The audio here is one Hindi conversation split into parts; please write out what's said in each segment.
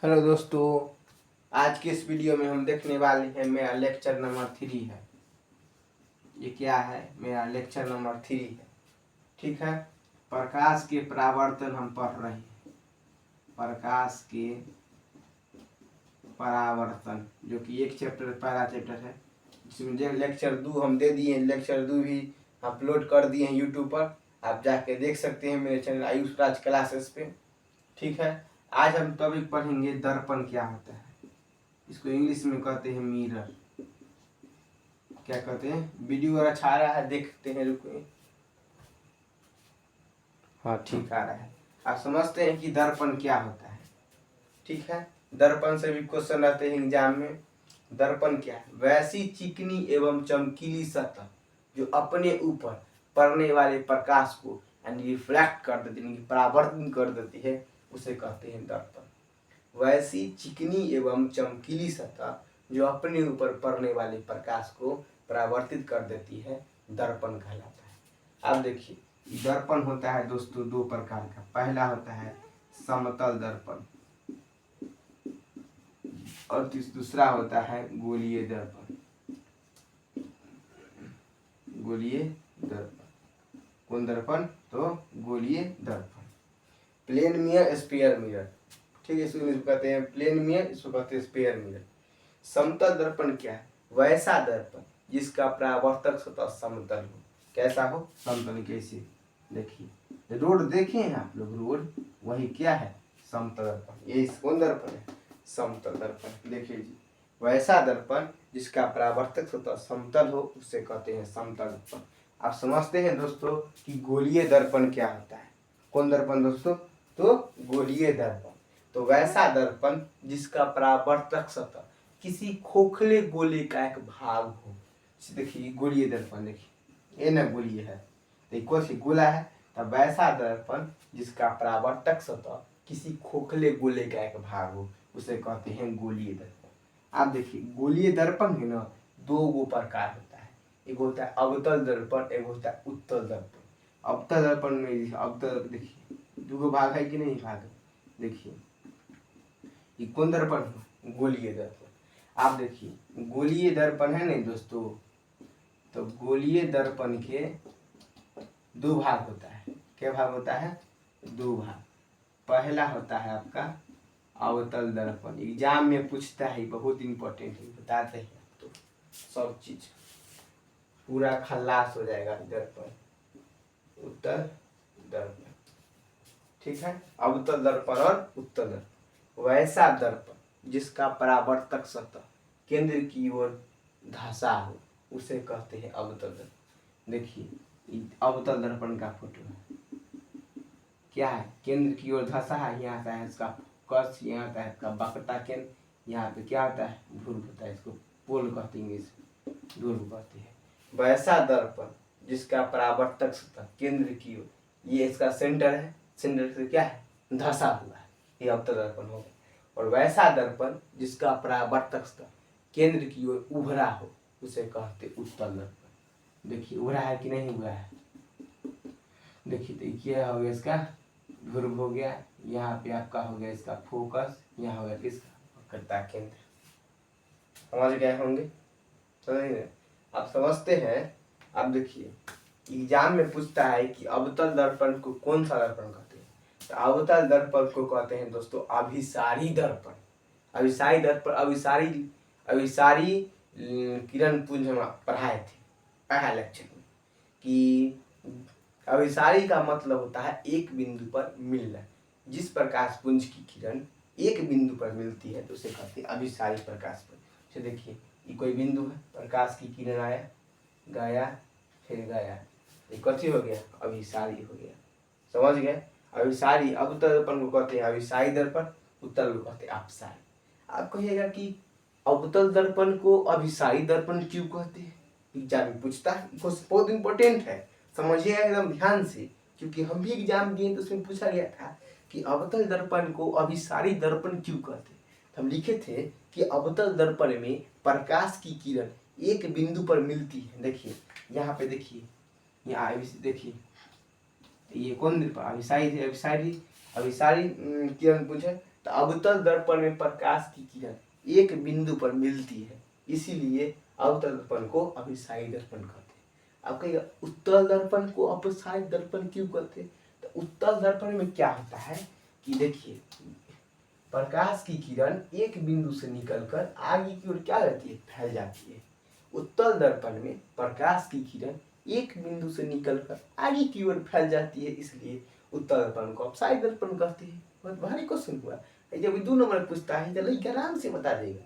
हेलो दोस्तों, आज के इस वीडियो में हम देखने वाले हैं मेरा लेक्चर नंबर 3 है। ये क्या है? मेरा लेक्चर नंबर 3 है। ठीक है। प्रकाश के परावर्तन हम पढ़ रहे हैं। प्रकाश के परावर्तन, जो कि एक चैप्टर पहला चैप्टर है, जिसमें लेक्चर 2 हम दे दिए हैं। लेक्चर 2 भी अपलोड कर दिए हैं यूट्यूब पर। आप जाके देख सकते हैं मेरे चैनल आयुष राज क्लासेस पे। ठीक है। आज हम टॉपिक पढ़ेंगे दर्पण क्या होता है। इसको इंग्लिश में कहते हैं मिरर। क्या कहते हैं? वीडियो अच्छा आ रहा है, देखते हैं, रुको। हाँ, ठीक आ रहा है। आप समझते हैं कि दर्पण क्या होता है। ठीक है। दर्पण से भी क्वेश्चन आते हैं एग्जाम में। दर्पण क्या है? वैसी चिकनी एवं चमकीली सतह जो अपने ऊपर पड़ने वाले प्रकाश को यानी रिफ्लेक्ट कर देती है, परावर्तन कर देती है, उसे कहते हैं दर्पण। वैसी चिकनी एवं चमकीली सतह जो अपने ऊपर पड़ने वाले प्रकाश को परावर्तित कर देती है, दर्पण कहलाता है। अब देखिए, दर्पण होता है दोस्तों दो प्रकार का। पहला होता है समतल दर्पण और दूसरा होता है गोलीय दर्पण। गोलीय दर्पण कौन दर्पण? तो गोलीय दर्पण। Plane mirror, sphere mirror. ठीक है, इसको कहते हैं प्लेन मिरर, इसको कहते हैं स्फीयर मिरर। समतल दर्पण क्या है? वैसा दर्पण जिसका परावर्तक सतह समतल हो। कैसा हो? समतल। कैसे? देखिए, रोड देखे हैं आप लोग? रोड, वही क्या है? समतल दर्पण। ये कौन दर्पण है? समतल दर्पण। देखिए जी, वैसा दर्पण जिसका परावर्तक सतह समतल हो, उसे कहते हैं समतल दर्पण। आप समझते हैं दोस्तों कि गोलीय दर्पण क्या होता है? कौन दर्पण दोस्तों? तो गोलीय दर्पण। तो वैसा दर्पण जिसका परावर्तक सतह किसी खोखले गोले का एक भाग हो। देखिए गोलीय दर्पण, देखिए ये ना गोलीय है, देखो सी गोला है। तब वैसा दर्पण जिसका परावर्तक सतह किसी खोखले गोले का एक भाग हो, उसे कहते हैं गोलीय दर्पण। आप देखिए, गोलीय दर्पण है ना, दो प्रकार होता है। एक होता है अवतल दर्पण, एक होता है उत्तल दर्पण। अवतल दर्पण में अवतल, देखिए दो भाग है कि नहीं भाग? देखिए, ये कौन दर्पण है? गोलीय दर्पण। आप देखिए, गोलीय दर्पण है नहीं दोस्तों, तो गोलीय दर्पण के दो भाग होता है। क्या भाग होता है? दो भाग। पहला होता है आपका अवतल दर्पण। एग्जाम में पूछता है, बहुत इंपॉर्टेंट है, बताते हैं तो सब चीज पूरा खल्लास हो जाएगा। दर्पण, उत्तल दर्पण। ठीक है। अवतल दर्पण और उत्तल दर्पण। वैसा दर्पण जिसका परावर्तक सतह केंद्र की ओर धंसा हो, उसे कहते हैं अवतल दर्पण। देखिए, अवतल दर्पण का फोटो है। क्या है? केंद्र की ओर धंसा है। यहाँ आता है इसका फोकस, यहाँ आता है इसका वक्रता केंद्र, यहाँ पे क्या आता है? ध्रुव होता है। इसको पोल कहते हैं, इंग्लिश ध्रुव कहते हैं। वैसा दर्पण जिसका परावर्तक सतह केंद्र की ओर, ये इसका सेंटर है, सेंटर से क्या है? धंसा हुआ है, ये अवतल दर्पण हो गया। और वैसा दर्पण जिसका परावर्तक सतह केंद्र की ओर उभरा हो, उसे कहते उत्तल दर्पण। देखिए, उभरा है कि नहीं उभरा है? देखिए, तो क्या हो गया? इसका ध्रुव हो गया, यहाँ पे आपका हो गया इसका फोकस, यहाँ हो गया किसका? वक्रता केंद्र। समझ गए होंगे? समझ गए? आप समझते हैं? अब देखिए, एग्जाम में पूछता है कि अवतल दर्पण को कौन सा दर्पण कहते हैं। तो अवतल दर्पण को कहते हैं दोस्तों अभिसारी दर्पण। अभिसारी दर्पण, अभिसारी किरण पुंज हम पढ़ाए थे पहला लेक्चर में कि अभिसारी का मतलब होता है एक बिंदु पर मिलना। जिस प्रकाश पुंज की किरण एक बिंदु पर मिलती है तो उसे कहते हैं अभिसारी प्रकाश पुंज। तो देखिए, ये कोई बिंदु है, प्रकाश की किरण आया, गया, फिर गया, ये कथी हो गया? अभिसारी हो गया। समझ गए? अभिसारी, अवतल दर्पण को कहते हैं अभिसारी दर्पण, उत्तल को कहते हैं अपसारी। आप कहिएगा कि अवतल दर्पण को अभिसारी दर्पण क्यों कहते हैं? एग्जाम में पूछता है, बहुत इंपॉर्टेंट है, समझिएगा एकदम ध्यान से, क्योंकि हम भी एग्जाम दिए तो उसमें पूछा गया था कि अवतल दर्पण को अभिसारी दर्पण क्यों कहते हैं। तो हम लिखे थे कि अवतल दर्पण में प्रकाश की किरण एक बिंदु पर मिलती है। देखिए यहाँ पे, देखिए यहाँ देखिए, ये कौन अभिसारी किरण पुंज है, तो अवतल दर्पण में प्रकाश की किरण एक बिंदु पर मिलती है, इसीलिए अवतल दर्पण को अभिसायी दर्पण कहते हैं। अब कहिए उत्तल दर्पण को अपसायी दर्पण क्यों कहते हैं? तो उत्तल दर्पण में क्या होता है कि देखिए, प्रकाश की किरण एक बिंदु से निकलकर आगे की ओर क्या रहती है, फैल जाती है। उत्तल दर्पण में प्रकाश की किरण एक बिंदु से निकलकर आगे की ओर फैल जाती है, इसलिए उत्तल दर्पण को अपसायी दर्पण कहते हैं। बहुत भारी क्वेश्चन हुआ, जब 2 नंबर पूछता है तो आराम से बता देगा।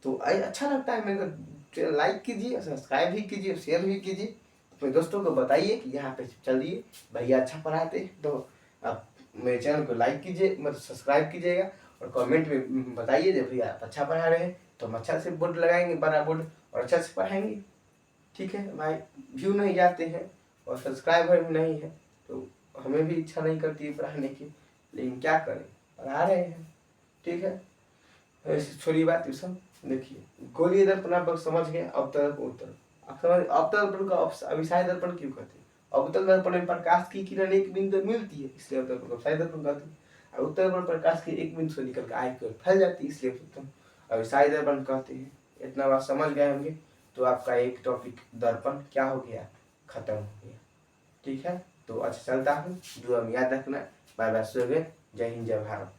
तो अच्छा लगता है मेरे को, लाइक कीजिए, सब्सक्राइब भी कीजिए, शेयर भी कीजिए, अपने दोस्तों को बताइए कि यहाँ पे चलिए भैया अच्छा पढ़ाते हैं। तो आप मेरे चैनल को लाइक कीजिए, मतलब सब्सक्राइब कीजिएगा, और कमेंट में बताइए जब भैया आप अच्छा पढ़ा रहे हैं तो हम अच्छा से बोर्ड लगाएंगे, बड़ा बोर्ड, और अच्छा से पढ़ाएंगे। ठीक है भाई, व्यू नहीं जाते हैं और सब्सक्राइबर भी नहीं है तो हमें भी इच्छा नहीं करती है पढ़ाने की, लेकिन क्या करें, पढ़ा रहे हैं। ठीक है, छोड़िए बात ये सब। देखिए गोलीय दर्पण आप समझ गए, अवतल उत्तल। आप समझ अवतल दर्पण को अभिसायी दर्पण क्यों कहते हैं? अवतल दर्पण में प्रकाश की किरण एक बिंदु मिलती है, इसलिए अवतल दर्पण को अभिसायी दर्पण कहते हैं। और उत्तल दर्पण प्रकाश की एक बिंदु से निकल कर आगे की ओर फैल जाती है, इसलिए अभिसायी दर्पण कहते हैं। इतना बात समझ गए होंगे तो आपका एक टॉपिक दर्पण क्या हो गया, खत्म हो गया। ठीक है, तो अच्छा चलता हूँ, दुआ में याद रखना। बाय बाय, सो गए। जय हिंद, जय भारत।